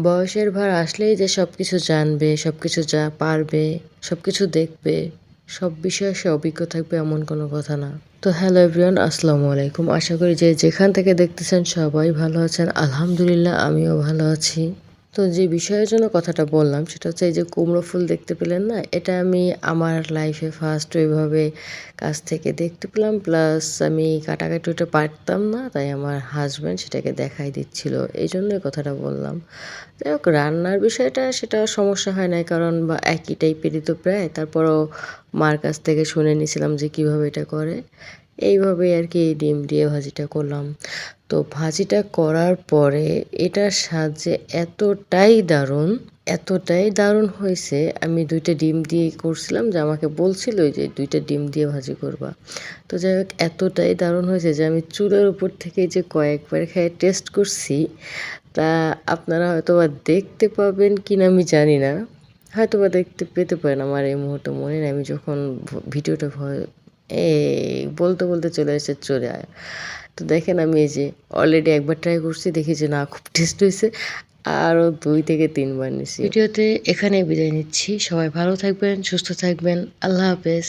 বয়সের ভার আসলেই যে সবকিছু জানবে, সবকিছু যা পারবে, সবকিছু দেখবে, সব বিষয়ে সে অভিজ্ঞ থাকবে এমন কোনো কথা না। তো হ্যালো এভরিওয়ান, আসসালামু আলাইকুম। আশা করি যে যেখান থেকে দেখতেছেন সবাই ভালো আছেন। আলহামদুলিল্লাহ আমিও ভালো আছি। তো যে বিষয়ের জন্য কথাটা বললাম সেটা হচ্ছে এই যে কুমড়ো ফুল দেখতে পেলেন না? এটা আমি আমার লাইফে ফার্স্ট ওইভাবে কাছ থেকে দেখতে পেলাম। প্লাস আমি কাটাকাটি ওটা পারতাম না, তাই আমার হাজব্যান্ড সেটাকে দেখাই দিচ্ছিল। এই জন্যই কথাটা বললাম। যাই হোক, রান্নার বিষয়টা সেটা সমস্যা হয় নাই, কারণ বা একই টাইপেরই তো প্রায়। তারপরও মার কাছ থেকে শুনে নিয়েছিলাম যে কীভাবে এটা করে। এইভাবেই আর কি ডিম দিয়ে ভাজিটা করলাম। তো ভাজিটা করার পরে এটার স্বাদ যে এতটাই দারুণ হয়েছে। আমি ২টা ডিম দিয়ে করছিলাম, যে আমাকে বলছিল যে ২টা ডিম দিয়ে ভাজি করবা। তো যাই হোক, এতটাই দারুণ হয়েছে যে আমি চুলার উপর থেকে যে কয়েকবার খেয়ে টেস্ট করছি, তা আপনারা হয়তোবা দেখতে পাবেন কিনা আমি জানি না। হয়তোবা দেখতে পেতে পারেন, আমার এই মুহূর্তে মনে নেই। আমি যখন ভিডিওটা বলতে চলে চলে আয়। তো দেখেন, আমি এই যে অলরেডি একবার ট্রাই করছি, দেখি যে না, খুব টেস্ট হয়েছে। আরও ২ থেকে ৩ বার নিছি। ভিডিওতে এখানেই বিদায় নিচ্ছি। সবাই ভালো থাকবেন, সুস্থ থাকবেন। আল্লাহ হাফেজ।